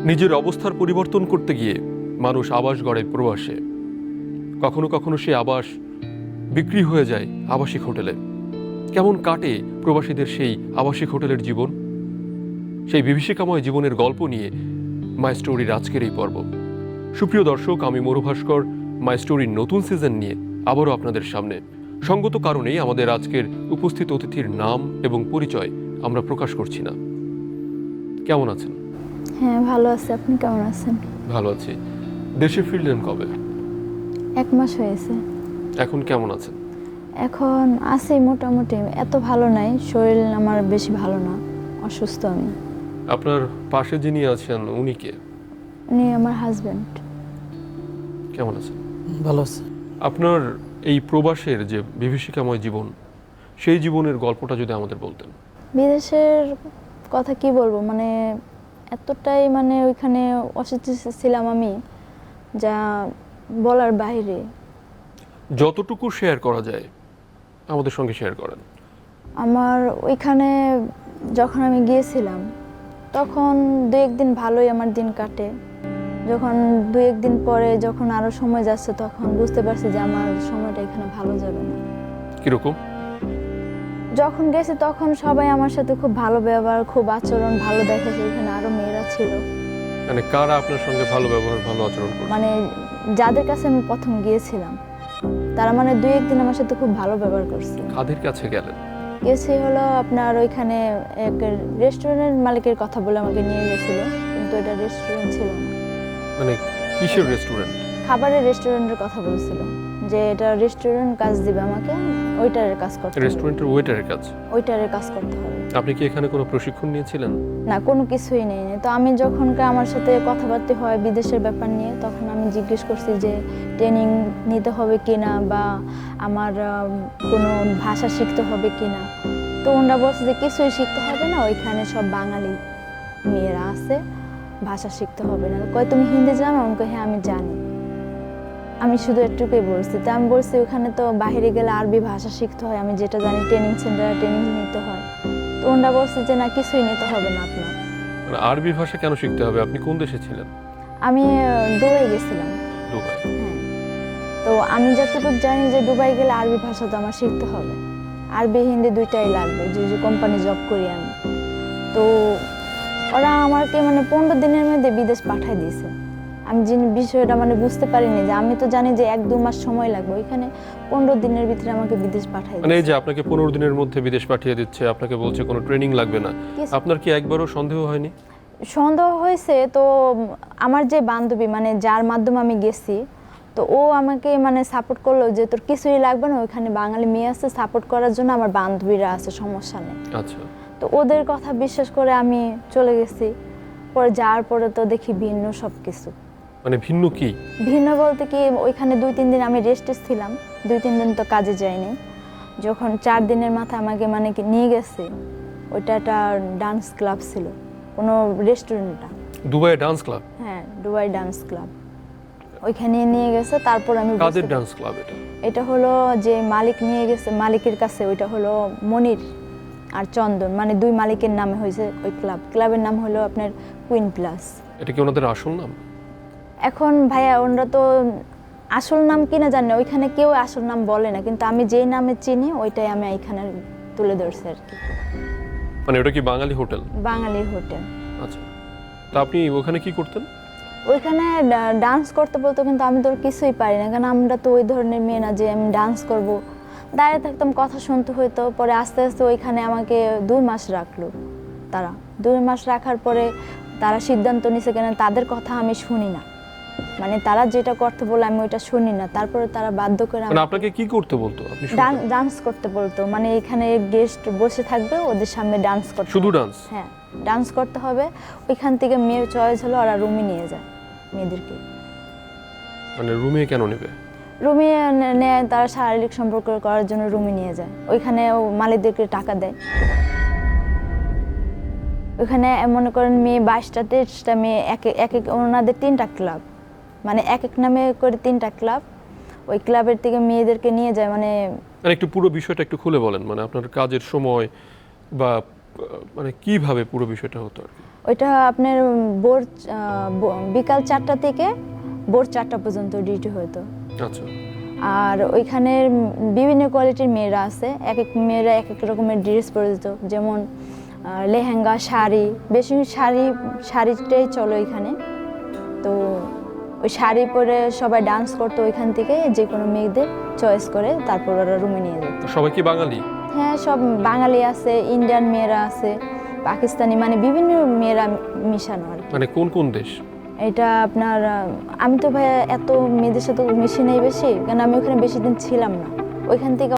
নিজের অবস্থার পরিবর্তন করতে গিয়ে মানুষ আবাস গড়ে প্রবাসে। কখনো কখনো সে আবাস বিক্রি হয়ে যায় আবাসিক হোটেলে। কেমন কাটে প্রবাসীদের সেই আবাসিক হোটেলের জীবন? সেই বিভীষিকাময় জীবনের গল্প নিয়ে মাই স্টোরির আজকের এই পর্ব। সুপ্রিয় দর্শক, আমি মরুভাস্কর মাই স্টোরির নতুন সিজন নিয়ে আবারও আপনাদের সামনে। সঙ্গত কারণেই আমাদের আজকের উপস্থিত অতিথির নাম এবং পরিচয় আমরা প্রকাশ করছি না। কেমন আছেন? হ্যাঁ, ভালো আছি। আপনি কেমন আছেন? ভালো আছি। দেশে ফিরলেন কবে? 1 মাস হয়েছে। এখন কেমন আছেন? এখন আছি মোটামুটি, এত ভালো নাই, শরীর আমার বেশি ভালো না, অসুস্থ আমি। আপনার পাশে যিনি আছেন উনি কে? উনি আমার হাজবেন্ড। কেমন আছেন? ভালো আছে। আপনার এই প্রবাসের যে বিভীষিকাময় জীবন, সেই জীবনের গল্পটা যদি আমাদের বলতেন। বিদেশের কথা কি বলবো, মানে এতটাই ওইখানে অসুস্থ ছিলাম আমি, যা বলার বাইরে। যতটুকু শেয়ার করা যায় আমাদের সঙ্গে শেয়ার করেন। আমার ওইখানে যখন আমি গিয়েছিলাম তখন 2-1 দিন ভালোই আমার দিন কাটে। যখন 2-1 দিন পরে যখন আরো সময় যাচ্ছে তখন বুঝতে পারছি যে আমার সময়টা এখানে ভালো যাবে না। কিরকম? যখন গেছি তখন সবাই আমার সাথে খুব ভালো ব্যবহার, খুব আচরণ ভালো দেখাচ্ছে। ওইখানে আরো মেয়েরা ছিল, মানে কারা আপনার সঙ্গে ভালো ব্যবহার, ভালো আচরণ করে? মানে যাদের কাছে আমি প্রথম গিয়েছিলাম তারা 2-1 দিন আমার সাথে খুব ভালো ব্যবহার করছে। কাদের কাছে গেলেন? গেছি হলো আপনার ওইখানে এক রেস্টুরেন্টের মালিকের কথা বলে আমাকে নিয়ে গেছিল, কিন্তু এটা রেস্টুরেন্ট ছিল না। মানে কিসের রেস্টুরেন্ট? খাবারের রেস্টুরেন্টের কথা বলছিল, যে এটা রেস্টুরেন্ট কাজ দিবে আমাকে, ওইটারের কাজ করতে হবে। রেস্টুরেন্টের ওয়েটারের কাজ? ওইটারের কাজ করতে হবে। আপনি কি এখানে কোনো প্রশিক্ষণ নিয়েছিলেন? না, কোনো কিছুই নেই। তো আমি যখন আমার সাথে কথাবার্তা হয় বিদেশের ব্যাপার নিয়ে, তখন আমি জিজ্ঞেস করছি যে ট্রেনিং নিতে হবে কিনা বা আমার কোনো ভাষা শিখতে হবে কিনা। তো ওনারা বলছে যে কিছুই শিখতে হবে না, ওইখানে সব বাঙালি মেয়েরা আছে, ভাষা শিখতে হবে না। কয় তুমি হিন্দি জানো? আমি কই হ্যাঁ আমি জানি। আমি শুধু একটুকুই বলছি। তো আমি বলছি ওখানে তো বাইরে গেলে আরবি ভাষা শিখতে হয়, আমি যেটা জানি ট্রেনিং সেন্টারে ট্রেনিং নিতে হয়। তো ওনারা বলছে যে না, কিছুই নিতে হবে না আপনার। মানে আরবি ভাষা কেন শিখতে হবে? আপনি কোন দেশে ছিলেন? আমি দুবাই গেছিলাম। দুবাই? হ্যাঁ। তো আমি যতটুকু জানি যে দুবাই গেলে আরবি ভাষা তো আমার শিখতে হবে, আরবি হিন্দি দুইটাই লাগবে, যে কোম্পানি জব করি আমি। তো ওরা আমাকে 15 দিনের মধ্যে বিদেশ পাঠাই দিয়েছে। আমি যে বিষয়টা বুঝতে পারিনি, যে আমি তো জানি যে 1-2 মাস সময় লাগবে, ওইখানে 15 দিনের ভিতরে আমাকে বিদেশ পাঠাই মানে এই দিয়েছে। যে আপনাকে 15 দিনের মধ্যে বিদেশ পাঠিয়ে দিচ্ছে, আপনাকে বলছে কোনো ট্রেনিং লাগবে না, আপনার কি একবারও সন্দেহ হয়নি? সন্দেহ হয়েছে। তো আমার যে বান্ধবী, যার মাধ্যমে আমি গেছি, তো ও আমাকে সাপোর্ট করলো যে তোর কিছুই লাগবে না, ওইখানে বাঙালি মেয়ে আছে সাপোর্ট করার জন্য, আমার বান্ধবীরা আছে, সমস্যা নেই। আচ্ছা। তো ওদের কথা বিশ্বাস করে আমি চলে গেছি। পরে যাওয়ার পরে তো দেখি ভিন্ন সব কিছু। মানে ভিন্ন কি? ভিন্ন বলতে কি, ওইখানে 2-3 দিন আমি রেস্টে ছিলাম, 2-3 দিন তো কাজে যাইনি। যখন 4 দিনের মাথায় আমাকে কি নিয়ে গেছে, ওইটা একটা ডান্স ক্লাব ছিল, কোনো রেস্টুরেন্ট না, দুবাই ডান্স ক্লাব? হ্যাঁ, দুবাই ডান্স ক্লাব। ওইখানে নিয়ে গেছে। তারপর আমি কাদের ডান্স ক্লাব এটা? এটা হলো যে মালিক নিয়ে গেছে, মালিকের কাছে, ওইটা হলো মনির আর চন্দন, 2 মালিকের নামে হয়েছে ওই ক্লাব। ক্লাবের নাম হলো আপনার কুইন প্লাস। এটা কি ওনাদের আসল নাম? এখন ভাইয়া ওনারা তো আসল নাম কিনা জানি না, ওইখানে কেউ আসল নাম বলে না, কিন্তু আমি যেই নামে চিনি ওইটাই আমি এখানে তুলে ধরছি আর কি। মানে ওটা কি বাঙালি হোটেল? বাঙালি হোটেল। আচ্ছা। তা আপনি ওখানে কি করতেন? ওইখানে ডান্স করতে বলতো, কিন্তু আমি তো কিছুই পারি না, কারণ আমরা তো ওই ধরনের মেয়ে না যে আমি ডান্স করব। দাঁড়িয়ে থাকতাম, কথা শুনতে হইতো। পরে আস্তে আস্তে ওইখানে আমাকে 2 মাস রাখলো তারা। 2 মাস রাখার পরে তারা সিদ্ধান্ত নিছে, কেন তাদের কথা আমি শুনি না, তারা যেটা করতে বলে আমি ওইটা শুনি না। তারপরে তারা বাধ্য করে আপনাকে কি করতে বলতো? আপনি ডান্স করতে বলতো, এখানে গেস্ট বসে থাকবে, ওদের সামনে ডান্স করতে। শুধু ডান্স? হ্যাঁ, ডান্স করতে হবে। ওইখান থেকে মেয়ের চয়েস হলো ওরা রুমে নিয়ে যায় মেয়েদেরকে। রুমে কেন নেবে? রুমে নেয়, তারা শারীরিক সম্পর্ক করার জন্য রুমে নিয়ে যায়। ওইখানে মালিকদেরকে টাকা দেয়। ওইখানে মনে করেন মেয়ে 22টা 23টা মেয়ে, এক ওনাদের 3টা ক্লাব, এক এক নামে করে 3টা ক্লাব। ওই ক্লাবের থেকে মেয়েদেরকে নিয়ে যায়। একটু পুরো বিষয়টা একটু খুলে বলেন, আপনার কাজের সময় বা কিভাবে পুরো বিষয়টা হতো আর কি। ওইটা আপনার ভোর বিকাল 4টা থেকে ভোর 4টা পর্যন্ত ডিউটি হতো। আচ্ছা। আর ওইখানে বিভিন্ন কোয়ালিটির মেয়েরা আছে, এক এক মেয়েরা এক এক রকমের ড্রেস পরে দিত, যেমন লেহেঙ্গা, শাড়ি, বেশি শাড়িটাই চলো এখানে। তো ওই শাড়ি পরে সবাই ডান্স করতো, ওইখান থেকে যে কোনো মেয়েদের চয়েস করে তারপর ওরা রুমে নিয়ে যেত। সবাই কি বাঙালি? হ্যাঁ, সব বাঙালি আছে, ইন্ডিয়ান মেয়েরা আছে, পাকিস্তানি, মানে বিভিন্ন মেয়েরা মিশানো আর কি। মানে কোন কোন দেশ? এটা আপনার আমি তো ভাই এত মেয়েদের সাথে মিশি নাই বেশি, কারণ আমি ওখানে বেশি দিন ছিলাম না। ওইখান থেকে